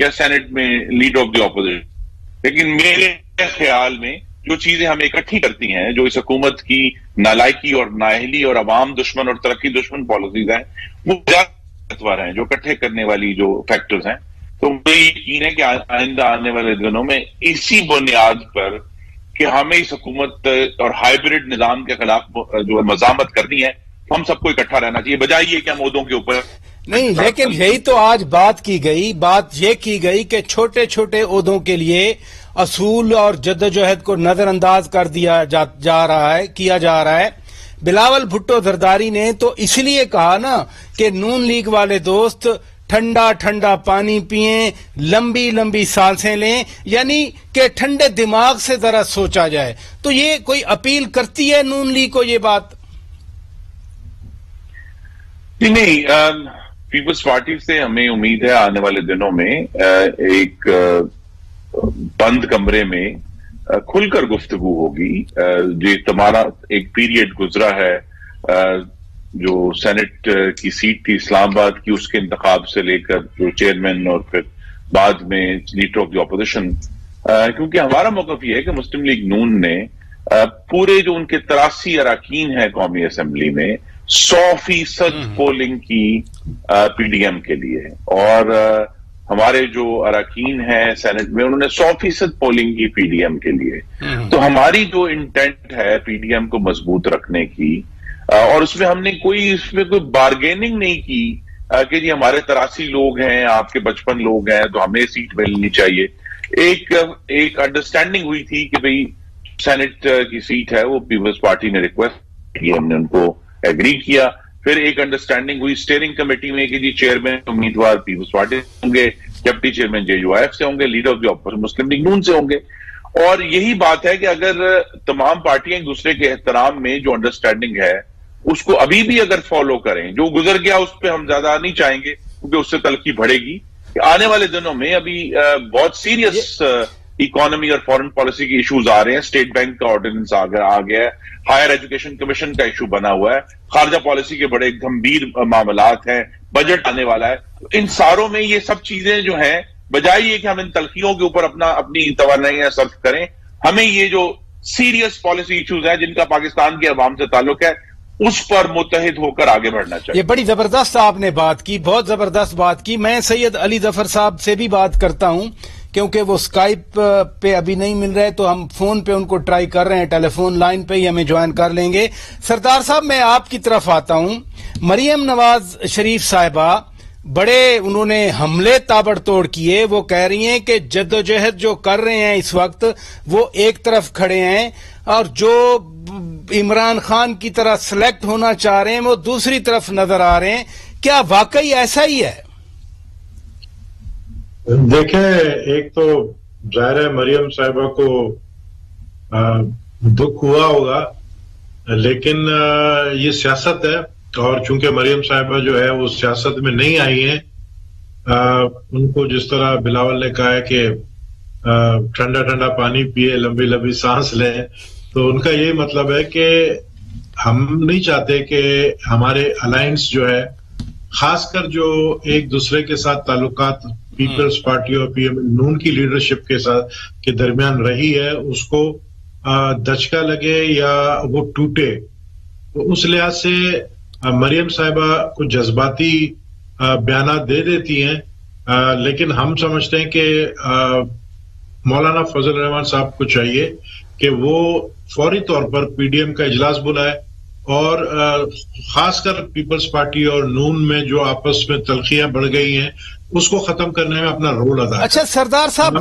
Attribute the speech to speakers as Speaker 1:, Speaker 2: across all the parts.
Speaker 1: یا سینٹ میں leader of the opposition. لیکن میرے خیال میں جو چیزیں ہمیں اکٹھی کرتی ہیں، جو اس حکومت کی نالائکی اور نااہلی اور عوام دشمن اور ترقی دشمن پالیسیز ہیں، وہ زیادہ ہیں جو اکٹھے کرنے والی جو فیکٹرز ہیں. تو مجھے یقین ہے کہ آئندہ آنے والے دنوں میں اسی بنیاد پر کہ ہمیں اس حکومت اور ہائیبرڈ نظام کے خلاف جو مزاحمت کرنی ہے، ہم سب کو اکٹھا رہنا چاہیے، بجائے یہ کہ ہم عہدوں کے اوپر
Speaker 2: نہیں. لیکن یہی تو آج بات یہ کی گئی کہ چھوٹے چھوٹے عہدوں کے لیے اصول اور جدوجہد کو نظر انداز کر کیا جا رہا ہے. بلاول بھٹو زرداری نے تو اس لیے کہا نا کہ نون لیگ والے دوست ٹھنڈا ٹھنڈا پانی پئیں، لمبی لمبی سانسیں لیں، یعنی کہ ٹھنڈے دماغ سے ذرا سوچا جائے. تو یہ کوئی اپیل کرتی ہے نون لیگ کو یہ بات؟
Speaker 1: نہیں، پیپلز پارٹی سے ہمیں امید ہے آنے والے دنوں میں ایک بند کمرے میں کھل کر گفتگو ہوگی. جو تمہارا ایک پیریڈ گزرا ہے، جو سینٹ کی سیٹ تھی اسلام آباد کی، اس کے انتخاب سے لے کر جو چیئرمین اور پھر بعد میں لیڈر آف دی اپوزیشن، کیونکہ ہمارا موقف یہ ہے کہ مسلم لیگ نون نے پورے جو ان کے 83 اراکین ہیں قومی اسمبلی میں 100% پولنگ کی پی ڈی ایم کے لیے، اور ہمارے جو اراکین ہیں سینٹ میں انہوں نے 100% پولنگ کی پی ڈی ایم کے لیے. تو ہماری جو انٹینٹ ہے پی ڈی ایم کو مضبوط رکھنے کی، اور اس میں ہم نے کوئی بارگیننگ نہیں کی کہ جی ہمارے 83 لوگ ہیں، آپ کے 55 لوگ ہیں تو ہمیں سیٹ ملنی چاہیے. ایک انڈرسٹینڈنگ ہوئی تھی کہ بھئی سینٹ کی سیٹ ہے وہ پیپلز پارٹی نے ریکویسٹ کی، ہم نے ان کو ایگری کیا. پھر ایک انڈرسٹینڈنگ ہوئی اسٹیئرنگ کمیٹی میں کہ جی چیئرمین امیدوار پیپلز پارٹی سے ہوں گے، deputy chairman J U I F سے ہوں گے، leader of the opposition Muslim League نون سے ہوں گے. اور یہی بات ہے کہ اگر تمام پارٹیاں ایک دوسرے کے احترام میں جو انڈرسٹینڈنگ ہے اس کو ابھی بھی اگر فالو کریں، جو گزر گیا اس پہ ہم زیادہ نہیں چاہیں گے کیونکہ اس سے تلخی بڑھے گی. آنے والے دنوں میں ابھی بہت سیریس اکانومی اور فارن پالیسی کے ایشوز آ رہے ہیں. اسٹیٹ بینک کا آرڈیننس آ گیا ہے، ہائر ایجوکیشن کمیشن کا ایشو بنا ہوا ہے، خارجہ پالیسی کے بڑے گمبھیر معاملات ہیں، بجٹ آنے والا ہے. ان ساروں میں یہ سب چیزیں جو ہیں، بجائے یہ کہ ہم ان تلخیوں کے اوپر اپنی توانائیاں صرف کریں، ہمیں یہ جو سیریس پالیسی ایشوز ہیں جن کا پاکستان کے عوام سے تعلق ہے اس پر متحد ہو کر آگے بڑھنا چاہیے.
Speaker 2: یہ بڑی زبردست آپ نے بات کی، بہت زبردست بات کی. میں سید علی ظفر صاحب سے بھی بات کرتا ہوں کیونکہ وہ اسکائپ پہ ابھی نہیں مل رہے، تو ہم فون پہ ان کو ٹرائی کر رہے ہیں، ٹیلی فون لائن پہ ہی ہمیں جوائن کر لیں گے. سردار صاحب میں آپ کی طرف آتا ہوں. مریم نواز شریف صاحبہ بڑے انہوں نے حملے تابڑ توڑ کیے. وہ کہہ رہی ہیں کہ جدوجہد جو کر رہے ہیں اس وقت وہ ایک طرف کھڑے ہیں، اور جو عمران خان کی طرح سلیکٹ ہونا چاہ رہے ہیں وہ دوسری طرف نظر آ رہے ہیں. کیا واقعی ایسا ہی ہے؟
Speaker 3: دیکھیں، ایک تو ظاہر ہے مریم صاحبہ کو دکھ ہوا ہوگا، لیکن یہ سیاست ہے، اور چونکہ مریم صاحبہ جو ہے وہ سیاست میں نہیں آئی ہیں، ان کو جس طرح بلاول نے کہا ہے کہ ٹھنڈا ٹھنڈا پانی پیے، لمبی لمبی سانس لیں، تو ان کا یہ مطلب ہے کہ ہم نہیں چاہتے کہ ہمارے الائنس جو ہے، خاص کر جو ایک دوسرے کے ساتھ تعلقات پیپلز پارٹی اور پی ایم نون کی لیڈرشپ کے درمیان رہی ہے، اس کو دھچکا لگے یا وہ ٹوٹے. تو اس لحاظ سے مریم صاحبہ کچھ جذباتی بیانات دے دیتی ہیں، لیکن ہم سمجھتے ہیں کہ مولانا فضل الرحمان صاحب کو چاہیے کہ وہ فوری طور پر پی ڈی ایم کا اجلاس بلائے، اور خاص کر پیپلز پارٹی اور نون میں جو آپس میں تلخیاں بڑھ گئی ہیں اس کو ختم کرنے میں اپنا رول ادا.
Speaker 2: اچھا سردار صاحب،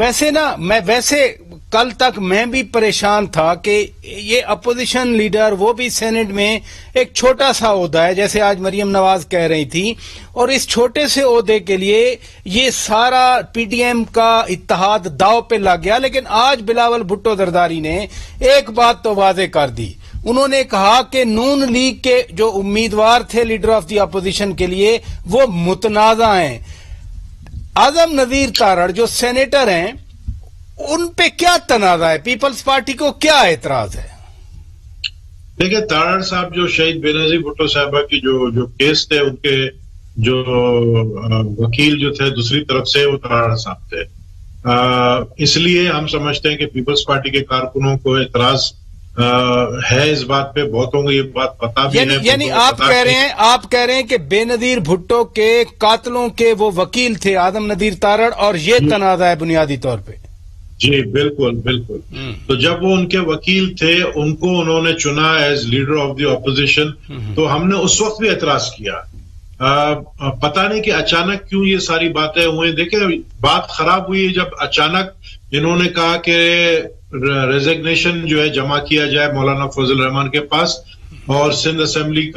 Speaker 2: ویسے کل تک میں بھی پریشان تھا کہ یہ اپوزیشن لیڈر وہ بھی سینٹ میں ایک چھوٹا سا عہدہ ہے، جیسے آج مریم نواز کہہ رہی تھی، اور اس چھوٹے سے عہدے کے لیے یہ سارا پی ڈی ایم کا اتحاد داؤ پہ لگ گیا. لیکن آج بلاول بھٹو زرداری نے ایک بات تو واضح کر دی. انہوں نے کہا کہ نون لیگ کے جو امیدوار تھے لیڈر آف دی اپوزیشن کے لیے وہ متنازع ہیں. اعظم نذیر تارڑ جو سینیٹر ہیں ان پہ کیا تنازع ہے؟ پیپلز پارٹی کو کیا اعتراض ہے؟
Speaker 3: دیکھیں، تارڑ صاحب جو شہید بے نظیر بھٹو صاحبہ کی جو کیس تھے ان کے جو وکیل جو تھے دوسری طرف سے وہ تراڑ صاحب تھے. اس لیے ہم سمجھتے ہیں کہ پیپلز پارٹی کے کارکنوں کو اعتراض ہے اس بات پہ. بہتوں کو یہ بات پتا بھی ہے.
Speaker 2: یعنی آپ کہہ رہے ہیں کہ بے نظیر بھٹو کے قاتلوں کے وہ وکیل تھے آدم ندیر تارڑ، اور یہ تنازع ہے بنیادی طور پہ.
Speaker 3: جی بالکل بالکل. تو جب وہ ان کے وکیل تھے، ان کو انہوں نے چنا as leader of the opposition, تو ہم نے اس وقت بھی اعتراض کیا. پتہ نہیں کہ اچانک کیوں یہ ساری باتیں ہوئیں. دیکھیں بات خراب ہوئی جب اچانک انہوں نے کہا کہ ریزگنیشن جو ہے جمع کیا جائے مولانا فضل الرحمان کے پاس، اور سندھ اسمبلی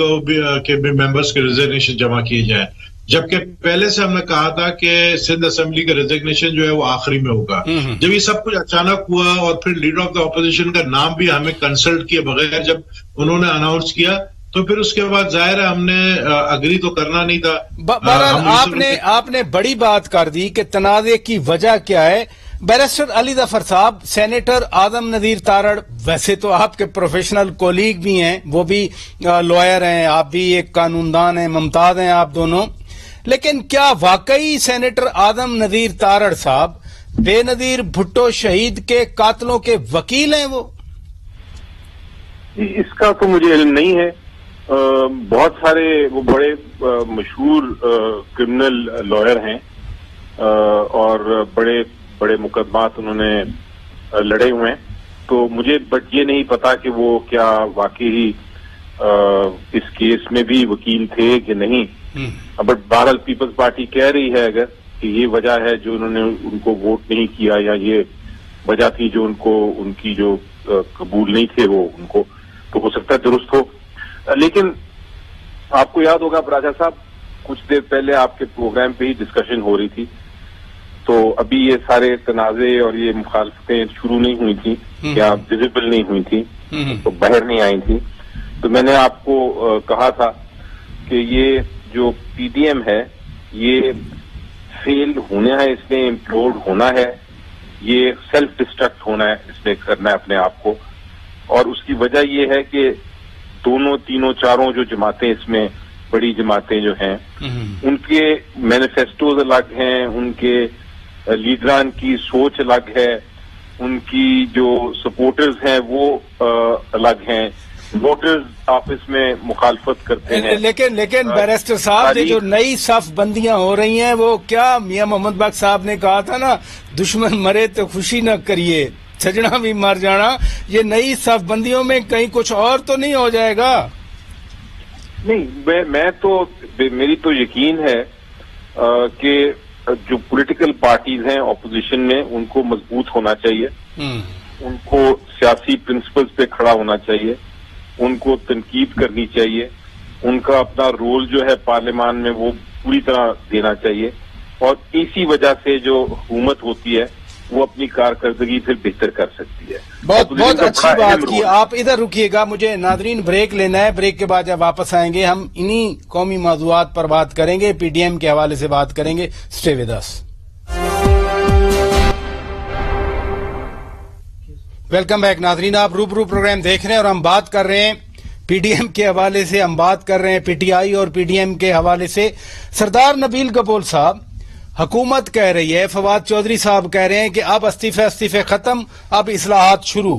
Speaker 3: کے بھی ممبرز کے ریزگنیشن جمع کیے جائیں، جبکہ پہلے سے ہم نے کہا تھا کہ سندھ اسمبلی کا ریزگنیشن جو ہے وہ آخری میں ہوگا. جب یہ سب کچھ اچانک ہوا اور پھر لیڈر آف دا اپوزیشن کا نام بھی ہمیں کنسلٹ کیے بغیر جب انہوں نے اناؤنس کیا، تو پھر اس کے بعد ظاہر ہے ہم نے اگری تو کرنا نہیں تھا.
Speaker 2: بہرحال آپ نے بڑی بات کر دی کہ تنازع کی وجہ کیا ہے. بیرسٹر علی ظفر صاحب، سینیٹر آدم ندیر تارڑ ویسے تو آپ کے پروفیشنل کولیگ بھی ہیں، وہ بھی لوئر ہیں، آپ بھی ایک قانون دان ہیں، ممتاز ہیں آپ دونوں، لیکن کیا واقعی سینیٹر آدم ندیر تارڑ صاحب بے نظیر بھٹو شہید کے قاتلوں کے وکیل ہیں؟ وہ
Speaker 4: اس کا تو مجھے علم نہیں ہے. بہت سارے وہ بڑے مشہور کرمنل لائر ہیں اور بڑے بڑے مقدمات انہوں نے لڑے ہوئے ہیں، تو مجھے بٹ یہ نہیں پتا کہ وہ کیا واقعی اس کیس میں بھی وکیل تھے کہ نہیں. بٹ بہرحال پیپلز پارٹی کہہ رہی ہے اگر کہ یہ وجہ ہے جو انہوں نے ان کو ووٹ نہیں کیا، یا یہ وجہ تھی جو ان کی جو قبول نہیں تھے وہ ان کو، تو ہو سکتا ہے درست ہو. لیکن آپ کو یاد ہوگا راجہ صاحب، کچھ دیر پہلے آپ کے پروگرام پہ ہی ڈسکشن ہو رہی تھی، تو ابھی یہ سارے تنازع اور یہ مخالفتیں شروع نہیں ہوئی تھیں یا ویزیبل نہیں ہوئی تھیں، تو باہر نہیں آئی تھیں. تو میں نے آپ کو کہا تھا کہ یہ جو پی ڈی ایم ہے یہ فیل ہونا ہے، اس میں امپلوڈ ہونا ہے، یہ سیلف ڈسٹرکٹ ہونا ہے، اس میں کرنا ہے اپنے آپ کو. اور اس کی وجہ یہ ہے کہ دونوں تینوں چاروں جو جماعتیں اس میں بڑی جماعتیں جو ہیں ان کے مینیفیسٹوز الگ ہیں، ان کے لیڈران کی سوچ الگ ہے، ان کی جو سپورٹرز ہیں وہ الگ ہیں، ووٹرز آپس میں مخالفت کرتے ہیں.
Speaker 2: لیکن بیرسٹر صاحب یہ جو نئی صف بندیاں ہو رہی ہیں وہ کیا میاں محمد بخش صاحب نے کہا تھا نا، دشمن مرے تو خوشی نہ کریے، سجنا بھی مر جانا. یہ نئی صف بندیوں میں کہیں کچھ اور تو نہیں ہو جائے گا؟
Speaker 4: نہیں، میں تو میری تو یقین ہے کہ جو پولیٹیکل پارٹیز ہیں اپوزیشن میں ان کو مضبوط ہونا چاہیے، ان کو سیاسی پرنسپلز پہ کھڑا ہونا چاہیے، ان کو تنقید کرنی چاہیے، ان کا اپنا رول جو ہے پارلیمان میں وہ پوری طرح دینا چاہیے، اور اسی وجہ سے جو حکومت ہوتی ہے وہ اپنی کارکردگی پھر بہتر کر سکتی ہے.
Speaker 2: بہت اچھی بات کی. آپ ادھر رکیے گا، مجھے ناظرین بریک لینا ہے. بریک کے بعد جب واپس آئیں گے ہم انہی قومی موضوعات پر بات کریں گے، پی ڈی ایم کے حوالے سے بات کریں گے. Stay with us. Welcome back ناظرین، آپ روبرو پروگرام دیکھ رہے ہیں اور ہم بات کر رہے ہیں پی ڈی ایم کے حوالے سے، ہم بات کر رہے ہیں پی ٹی آئی اور پی ڈی ایم کے حوالے سے. سردار نبیل گبول صاحب، حکومت کہہ رہی ہے، فواد چودھری صاحب کہہ رہے ہیں کہ اب استعفے ختم، اب اصلاحات شروع.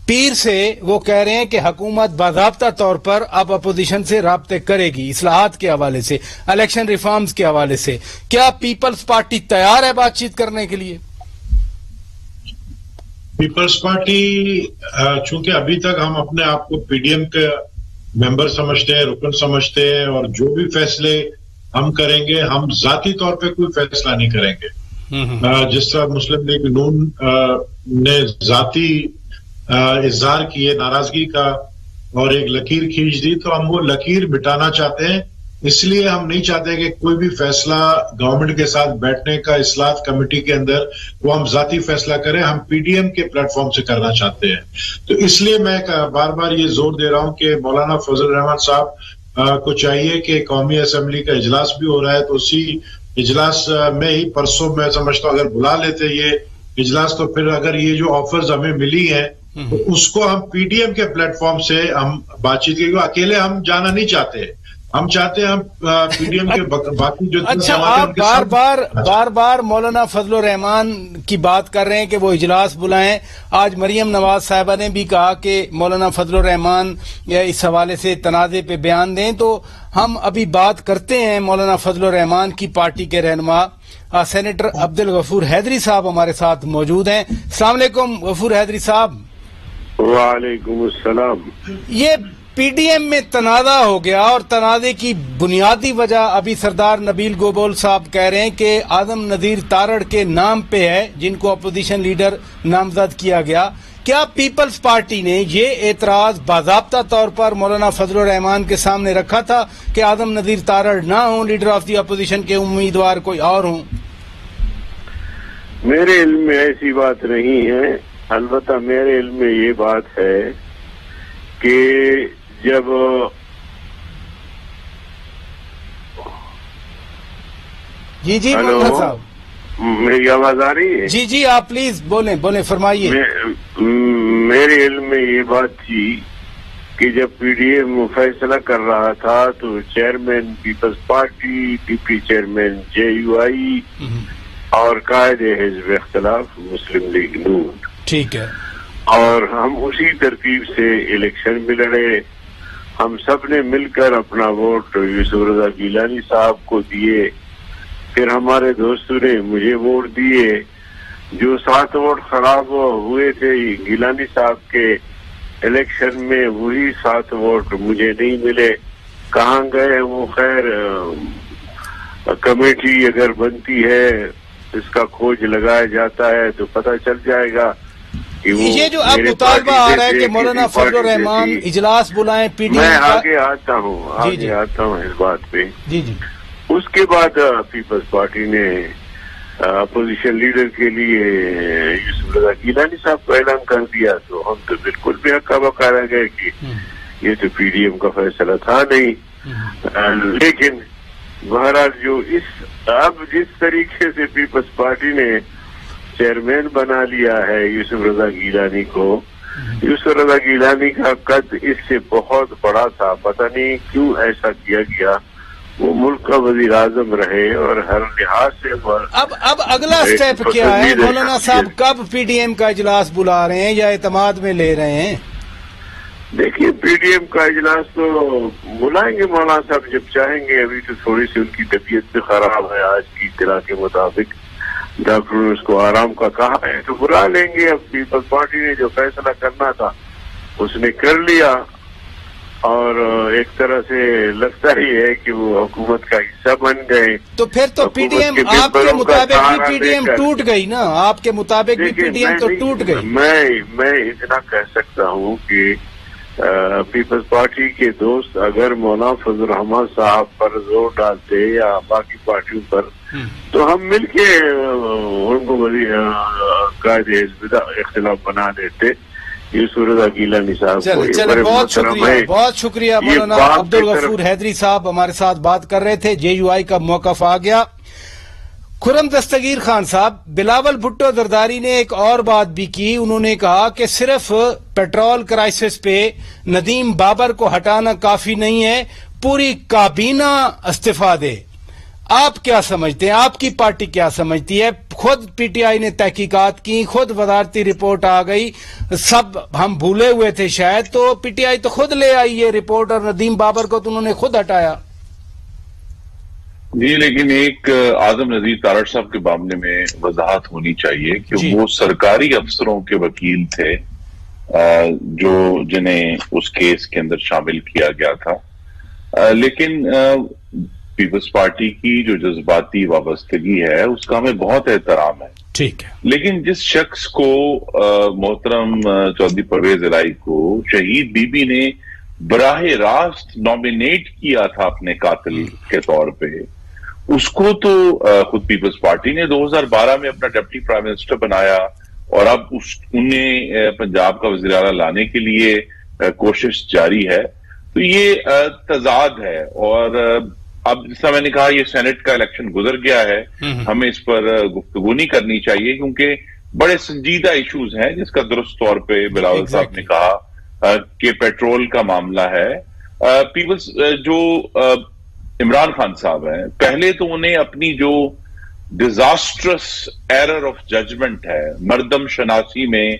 Speaker 2: پیر سے وہ کہہ رہے ہیں کہ حکومت باضابطہ طور پر اب اپوزیشن سے رابطے کرے گی اصلاحات کے حوالے سے، الیکشن ریفارمز کے حوالے سے. کیا پیپلز پارٹی تیار ہے بات چیت کرنے کے لیے؟
Speaker 3: پیپلز پارٹی چونکہ ابھی تک ہم اپنے آپ کو پی ڈی ایم کے ممبر سمجھتے ہیں، رکن سمجھتے ہیں، اور جو بھی فیصلے ہم کریں گے ہم ذاتی طور پہ کوئی فیصلہ نہیں کریں گے. جس طرح مسلم لیگ نون نے ذاتی اظہار کیے ناراضگی کا اور ایک لکیر کھینچ دی، تو ہم وہ لکیر مٹانا چاہتے ہیں. اس لیے ہم نہیں چاہتے کہ کوئی بھی فیصلہ گورنمنٹ کے ساتھ بیٹھنے کا اصلاحات کمیٹی کے اندر وہ ہم ذاتی فیصلہ کریں، ہم پی ڈی ایم کے پلیٹ فارم سے کرنا چاہتے ہیں. تو اس لیے میں بار بار یہ زور دے رہا ہوں کہ مولانا فضل الرحمان صاحب کو چاہیے کہ قومی اسمبلی کا اجلاس بھی ہو رہا ہے، تو اسی اجلاس میں ہی پرسوں میں سمجھتا ہوں اگر بلا لیتے یہ اجلاس، تو پھر اگر یہ جو آفرز ہمیں ملی ہیں تو اس کو ہم پی ڈی ایم کے پلیٹ فارم سے ہم بات چیت کی. اکیلے ہم جانا نہیں چاہتے، ہم چاہتے ہیں ہم PDM کے باقی جو
Speaker 2: اچھا، آپ بار بار مولانا فضل الرحمان کی بات کر رہے ہیں کہ وہ اجلاس بلائیں. آج مریم نواز صاحبہ نے بھی کہا کہ مولانا فضل الرحمان اس حوالے سے تنازع پہ بیان دیں. تو ہم ابھی بات کرتے ہیں مولانا فضل الرحمان کی پارٹی کے رہنما سینیٹر عبدالغفور حیدری صاحب ہمارے ساتھ موجود ہیں. السلام علیکم غفور حیدری صاحب.
Speaker 5: وعلیکم السلام.
Speaker 2: یہ PDM میں تنازع ہو گیا اور تنازع کی بنیادی وجہ ابھی سردار نبیل گوبول صاحب کہہ رہے ہیں کہ اعظم نذیر تارڑ کے نام پہ ہے جن کو اپوزیشن لیڈر نامزد کیا گیا. کیا پیپلز پارٹی نے یہ اعتراض باضابطہ طور پر مولانا فضل الرحمان کے سامنے رکھا تھا کہ اعظم نذیر تارڑ نہ ہوں لیڈر آف دی اپوزیشن کے امیدوار کوئی اور ہوں؟
Speaker 5: میرے علم میں ایسی بات نہیں ہے. البتہ میرے علم میں یہ بات ہے کہ جب
Speaker 2: جی مولانا صاحب
Speaker 5: میری آواز آ رہی ہے؟
Speaker 2: جی آپ پلیز بولیں فرمائیے.
Speaker 5: میرے علم میں یہ بات تھی کہ جب PDM فیصلہ کر رہا تھا تو chairman Peoples Party, deputy chairman JUI اور قائد حزب اختلاف مسلم لیگ نون،
Speaker 2: ٹھیک ہے،
Speaker 5: اور ہم اسی ترتیب سے الیکشن میں لڑے. ہم سب نے مل کر اپنا ووٹ یوسف رضا گیلانی صاحب کو دیے. پھر ہمارے دوستوں نے مجھے ووٹ دیے. جو 7 ووٹ خراب ہوئے تھے گیلانی صاحب کے الیکشن میں، وہی 7 ووٹ مجھے نہیں ملے. کہاں گئے وہ؟ خیر کمیٹی اگر بنتی ہے اس کا کھوج لگایا جاتا ہے تو پتہ چل جائے گا.
Speaker 2: یہ جو اب مطالبہ آ رہا ہے کہ مولانا فضل الرحمان اجلاس بلائیں PDM،
Speaker 5: میں آگے آتا ہوں اس بات پہ.
Speaker 2: جی
Speaker 5: اس کے بعد پیپلز پارٹی نے اپوزیشن لیڈر کے لیے یوسف رضا گیلانی صاحب کو اعلان کر دیا. تو ہم تو بالکل بھی ہکا بکا رہ گئے کہ یہ تو PDM کا فیصلہ تھا نہیں. لیکن بہرحال جو اب جس طریقے سے پیپلز پارٹی نے چیئرمین بنا لیا ہے یوسف رضا گیلانی کو، یوسف رضا گیلانی کا قد اس سے بہت بڑا تھا. پتہ نہیں کیوں ایسا کیا گیا. وہ ملک کا وزیر اعظم رہے اور ہر لحاظ سے
Speaker 2: اب اگلا سٹیپ کیا ہے مولانا صاحب؟ کب PDM کا اجلاس بلا رہے ہیں یا اعتماد میں لے رہے ہیں؟
Speaker 5: دیکھیے PDM کا اجلاس تو بلائیں گے مولانا صاحب جب چاہیں گے. ابھی تو تھوڑی سی ان کی طبیعت بھی خراب ہے. آج کی اطلاع کے مطابق ڈاکٹر نے اس کو آرام کا کہا ہے تو بلا لیں گے. اب پیپلز پارٹی نے جو فیصلہ کرنا تھا اس نے کر لیا اور ایک طرح سے لگتا ہی ہے کہ وہ حکومت کا حصہ بن گئے.
Speaker 2: تو پھر تو PDM آپ کے مطابق بھی PDM ٹوٹ گئی نا؟ آپ کے مطابق بھی PDM تو ٹوٹ گئی.
Speaker 5: میں اتنا کہہ سکتا ہوں کہ پیپلز پارٹی کے دوست اگر مولانا فضل الرحمان صاحب پر زور ڈالتے یا باقی پارٹیوں پر تو ہم مل کے ان کو قائد حزب اختلاف بنا دیتے. یوسف رضا گیلانی صاحب
Speaker 2: چلے بہت شکریہ مولانا عبدالغفور حیدری صاحب ہمارے ساتھ بات کر رہے تھے. JUI کا موقف آ گیا. خرم دستگیر خان صاحب، بلاول بھٹو زرداری نے ایک اور بات بھی کی. انہوں نے کہا کہ صرف پیٹرول کرائسس پہ ندیم بابر کو ہٹانا کافی نہیں ہے، پوری کابینہ استعفیٰ دے. آپ کیا سمجھتے ہیں؟ آپ کی پارٹی کیا سمجھتی ہے؟ خود PTI نے تحقیقات کی، خود وزارتی رپورٹ آ گئی. سب ہم بھولے ہوئے تھے شاید، تو PTI تو خود لے آئی یہ رپورٹ اور ندیم بابر کو تو انہوں نے خود ہٹایا.
Speaker 1: جی لیکن ایک اعظم نذیر تارڑ صاحب کے معاملے میں وضاحت ہونی چاہیے کہ وہ سرکاری افسروں کے وکیل تھے جنہیں اس کیس کے اندر شامل کیا گیا تھا. لیکن پیپلز پارٹی کی جو جذباتی وابستگی ہے اس کا ہمیں بہت احترام ہے.
Speaker 2: ٹھیک ہے.
Speaker 1: لیکن جس شخص کو محترم چودھری پرویز الہی کو شہید بی بی نے براہ راست نامینیٹ کیا تھا اپنے قاتل کے طور پہ، اس کو تو خود پیپلز پارٹی نے 2012 میں اپنا ڈپٹی پرائم منسٹر بنایا اور اب انہیں پنجاب کا وزیر اعلیٰ لانے کے لیے کوشش جاری ہے. تو یہ تضاد ہے. اور اب جس طرح میں نے کہا یہ سینٹ کا الیکشن گزر گیا ہے، ہمیں اس پر گفتگو نہیں کرنی چاہیے کیونکہ بڑے سنجیدہ ایشوز ہیں. جس کا درست طور پہ بلاول صاحب نے کہا کہ پیٹرول کا معاملہ ہے پیپلز جو عمران خان صاحب ہیں، پہلے تو انہیں اپنی جو ڈیزاسٹرس ایرر آف ججمنٹ ہے، مردم شناسی میں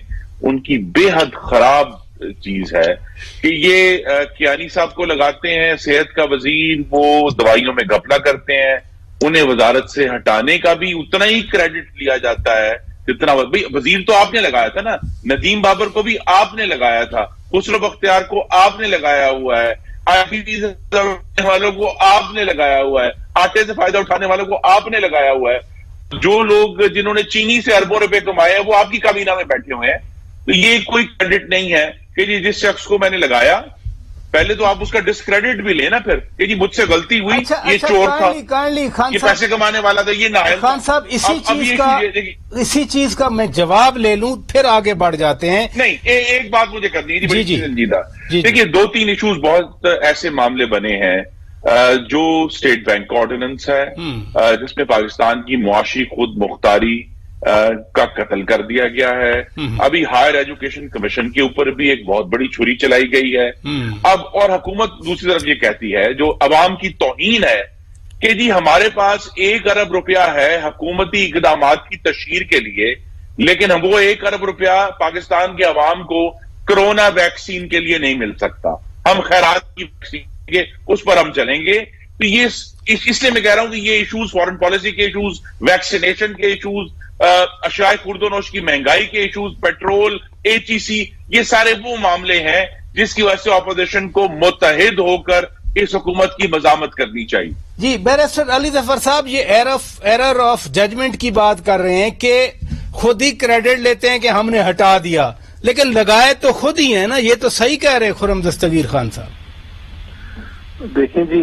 Speaker 1: ان کی بے حد خراب چیز ہے کہ یہ کیانی صاحب کو لگاتے ہیں صحت کا وزیر، وہ دوائیوں میں گھپلا کرتے ہیں، انہیں وزارت سے ہٹانے کا بھی اتنا ہی کریڈٹ لیا جاتا ہے جتنا وزیر تو آپ نے لگایا تھا نا، ندیم بابر کو بھی آپ نے لگایا تھا، خسرو بختیار کو آپ نے لگایا ہوا ہے، آئی پی والوں کو آپ نے لگایا ہوا ہے، آٹے سے فائدہ اٹھانے والوں کو آپ نے لگایا ہوا ہے، جو لوگ جنہوں نے چینی سے اربوں روپے کمائے ہیں وہ آپ کی کابینہ میں بیٹھے ہوئے ہیں. تو یہ کوئی کریڈٹ نہیں ہے کہ جی جس شخص کو میں نے لگایا پہلے تو آپ اس کا ڈسکریڈٹ بھی لیں نا پھر کہ جی مجھ سے غلطی ہوئی، یہ چور تھا، یہ پیسے کمانے والا تھا، یہ نااہل تھا.
Speaker 2: خان صاحب اسی چیز کا میں جواب لے لوں پھر آگے بڑھ جاتے ہیں.
Speaker 1: نہیں ایک بات مجھے کرنی ہے بڑی سنجیدہ. دیکھیے 2-3 ایشوز بہت ایسے معاملے بنے ہیں جو اسٹیٹ بینک کا آرڈیننس ہے جس میں پاکستان کی معاشی خود مختاری کا قتل کر دیا گیا ہے. ابھی ہائر ایجوکیشن کمیشن کے اوپر بھی ایک بہت بڑی چھری چلائی گئی ہے. اب اور حکومت دوسری طرف یہ کہتی ہے جو عوام کی توہین ہے کہ جی ہمارے پاس 1 ارب روپیہ ہے حکومتی اقدامات کی تشہیر کے لیے، لیکن وہ 1 ارب روپیہ پاکستان کے عوام کو کرونا ویکسین کے لیے نہیں مل سکتا، ہم خیرات کی ویکسین اس پر ہم چلیں گے. تو یہ اس لیے میں کہہ رہا ہوں کہ یہ ایشوز، فارن پالیسی کے ایشوز، ویکسینیشن کے ایشوز، اشیاء خورد و نوش کی مہنگائی کے ایشوز، پیٹرول، HEC، یہ سارے وہ معاملے ہیں جس کی وجہ سے اپوزیشن کو متحد ہو کر اس حکومت کی مزاحمت کرنی چاہیے.
Speaker 2: جی بیرسٹر علی ظفر صاحب، یہ ایرر آف ججمنٹ کی بات کر رہے ہیں کہ خود ہی کریڈٹ لیتے ہیں کہ ہم نے ہٹا دیا، لیکن لگائے تو خود ہی ہیں نا، یہ تو صحیح کہہ رہے خرم دستگیر خان صاحب.
Speaker 4: دیکھیں جی،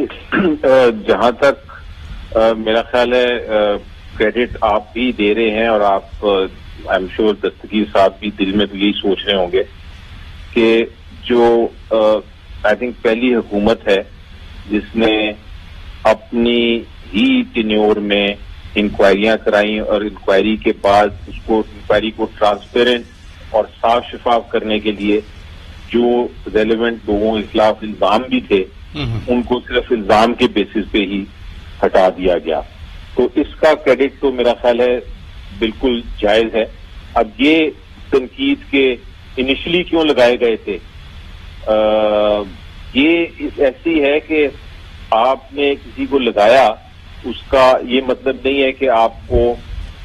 Speaker 4: جہاں تک میرا خیال ہے کریڈٹ آپ بھی دے رہے ہیں اور آپ آئی ایم شیور دستگیر صاحب بھی دل میں تو یہی سوچ رہے ہوں گے کہ جو آئی تھنک پہلی حکومت ہے جس نے اپنی ہی ٹینیور میں انکوائریاں کرائیں اور انکوائری کے بعد انکوائری کو ٹرانسپیرنٹ اور صاف شفاف کرنے کے لیے جو ریلیونٹ لوگوں کے خلاف الزام بھی تھے ان کو صرف الزام کے بیسس پہ ہی ہٹا دیا گیا. تو اس کا کریڈٹ تو میرا خیال ہے بالکل جائز ہے. اب یہ تنقید کے انیشلی کیوں لگائے گئے تھے، یہ ایسی ہے کہ آپ نے کسی کو لگایا، اس کا یہ مطلب نہیں ہے کہ آپ کو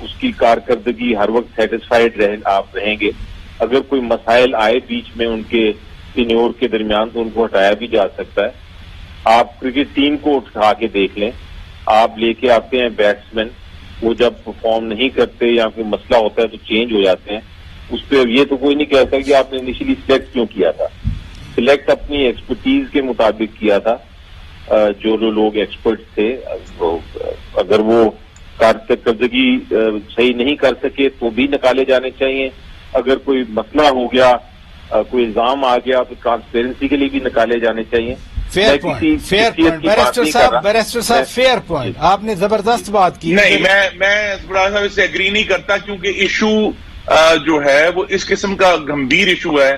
Speaker 4: اس کی کارکردگی ہر وقت سیٹسفائیڈ آپ رہیں گے. اگر کوئی مسائل آئے بیچ میں ان کے ٹینیور کے درمیان تو ان کو ہٹایا بھی جا سکتا ہے. آپ کرکٹ ٹیم کو اٹھا کے دیکھ لیں، آپ لے کے آتے ہیں بیٹسمین، وہ جب پرفارم نہیں کرتے یا کوئی مسئلہ ہوتا ہے تو چینج ہو جاتے ہیں. اس پہ یہ تو کوئی نہیں کہتا کہ آپ نے انیشلی سلیکٹ کیوں کیا تھا. سلیکٹ اپنی ایکسپرٹیز کے مطابق کیا تھا. جو لوگ ایکسپرٹ تھے اگر وہ کارکردگی صحیح نہیں کر سکے تو بھی نکالے جانے چاہیے. اگر کوئی مسئلہ ہو گیا، کوئی الزام آ گیا تو ٹرانسپیرنسی کے لیے بھی نکالے جانے چاہیے.
Speaker 2: فیئر پوائنٹ بیرسٹر صاحب فیئر پوائنٹ، آپ نے زبردست بات کی.
Speaker 1: نہیں میں صاحب اس سے اگری نہیں کرتا کیونکہ ایشو جو ہے وہ اس قسم کا گمبھیر ایشو ہے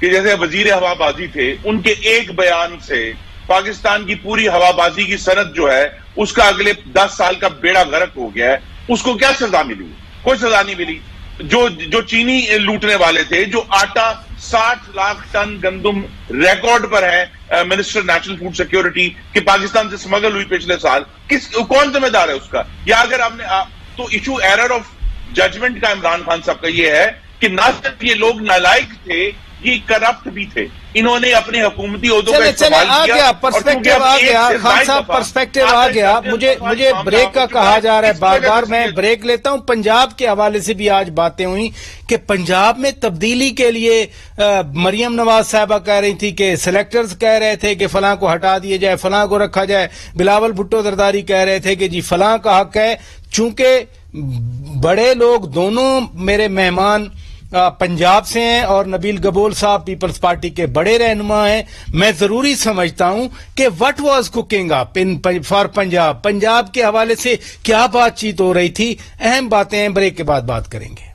Speaker 1: کہ جیسے وزیر ہوا بازی تھے، ان کے ایک بیان سے پاکستان کی پوری ہوا بازی کی صنعت جو ہے اس کا اگلے 10 سال کا بیڑا غرق ہو گیا ہے. اس کو کیا سزا ملی؟ کوئی سزا نہیں ملی. جو چینی لوٹنے والے تھے، جو آٹا 60 لاکھ ٹن گندم ریکارڈ پر ہے منسٹر نیشنل فوڈ سیکیورٹی کہ پاکستان سے اسمگل ہوئی پچھلے سال، کون ذمہ دار ہے اس کا؟ یا اگر ہم نے تو ایشو ایرر آف ججمنٹ کا عمران خان صاحب کا یہ ہے کہ نہ صرف یہ لوگ نالائق تھے، یہ کرپٹ بھی تھے. انہوں نے اپنے حکومتی عہدوں کا استعمال کیا.
Speaker 2: پرسپیکٹو آ گیا خان صاحب، پرسپیکٹو آ گیا. مجھے بریک کا کہا جا رہا ہے بار بار، میں بریک لیتا ہوں. پنجاب کے حوالے سے بھی آج باتیں ہوئی کہ پنجاب میں تبدیلی کے لیے مریم نواز صاحبہ کہہ رہی تھی کہ سلیکٹرز کہہ رہے تھے کہ فلاں کو ہٹا دیے جائے، فلاں کو رکھا جائے. بلاول بھٹو زرداری کہہ رہے تھے کہ جی فلاں کا حق ہے. چونکہ بڑے لوگ دونوں میرے مہمان پنجاب سے ہیں اور نبیل گبول صاحب پیپلز پارٹی کے بڑے رہنما ہیں، میں ضروری سمجھتا ہوں کہ what was cooking up for Punjab کے حوالے سے کیا بات چیت ہو رہی تھی. اہم باتیں ہیں، بریک کے بعد بات کریں گے.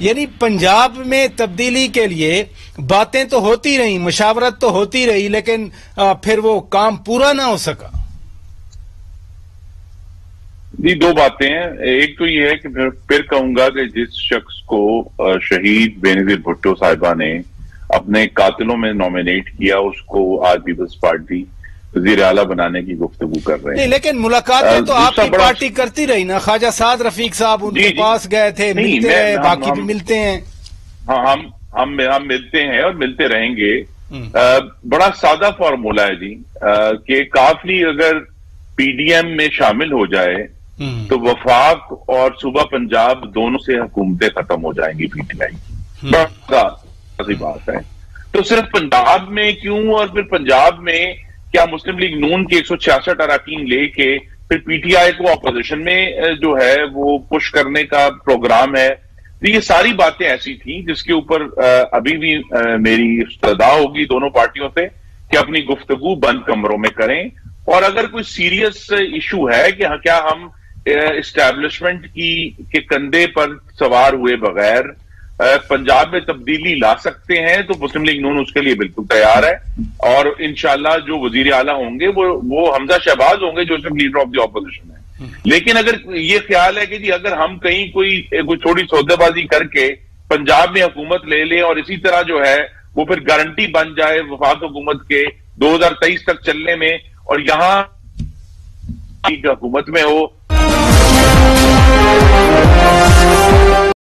Speaker 2: یعنی پنجاب میں تبدیلی کے لیے باتیں تو ہوتی رہیں، مشاورت تو ہوتی رہی، لیکن پھر وہ کام پورا نہ ہو سکا.
Speaker 1: جی دو باتیں ہیں. ایک تو یہ ہے کہ پھر کہوں گا کہ جس شخص کو شہید بینظیر بھٹو صاحبہ نے اپنے قاتلوں میں نامینیٹ کیا، اس کو آج پیپلز پارٹی وزیر اعلیٰ بنانے کی گفتگو کر رہے ہیں.
Speaker 2: لیکن ملاقاتیں تو آپ کی پارٹی کرتی رہی نا. خواجہ سعد رفیق صاحب ان کے پاس گئے تھے، ملتے رہے، باقی بھی ملتے ہیں.
Speaker 1: ہاں ہم ملتے ہیں اور ملتے رہیں گے. بڑا سادہ فارمولہ ہے جی کہ کافی اگر پی ڈی ایم میں شامل ہو جائے تو وفاق اور صوبہ پنجاب دونوں سے حکومتیں ختم ہو جائیں گی پی ٹی آئی کی. بڑی بات ہے. تو صرف پنجاب میں کیوں، اور پھر پنجاب میں کیا مسلم لیگ نون کے 166 اراکین لے کے پھر پی ٹی آئی کو اپوزیشن میں جو ہے وہ پش کرنے کا پروگرام ہے. یہ ساری باتیں ایسی تھیں جس کے اوپر ابھی بھی میری استدا ہوگی دونوں پارٹیوں سے کہ اپنی گفتگو بند کمروں میں کریں. اور اگر کوئی سیریس ایشو ہے کہ کیا ہم اسٹیبلشمنٹ کے کندھے پر سوار ہوئے بغیر پنجاب میں تبدیلی لا سکتے ہیں، تو مسلم لیگ نون اس کے لیے بالکل تیار ہے. اور انشاءاللہ جو وزیر اعلیٰ ہوں گے وہ حمزہ شہباز ہوں گے جو صرف لیڈر آف دی اپوزیشن ہے. لیکن اگر یہ خیال ہے کہ جی اگر ہم کہیں کوئی چھوٹی سودے بازی کر کے پنجاب میں حکومت لے لیں اور اسی طرح جو ہے وہ پھر گارنٹی بن جائے وفاق حکومت کے 2023 تک چلنے میں، اور یہاں حکومت میں ہو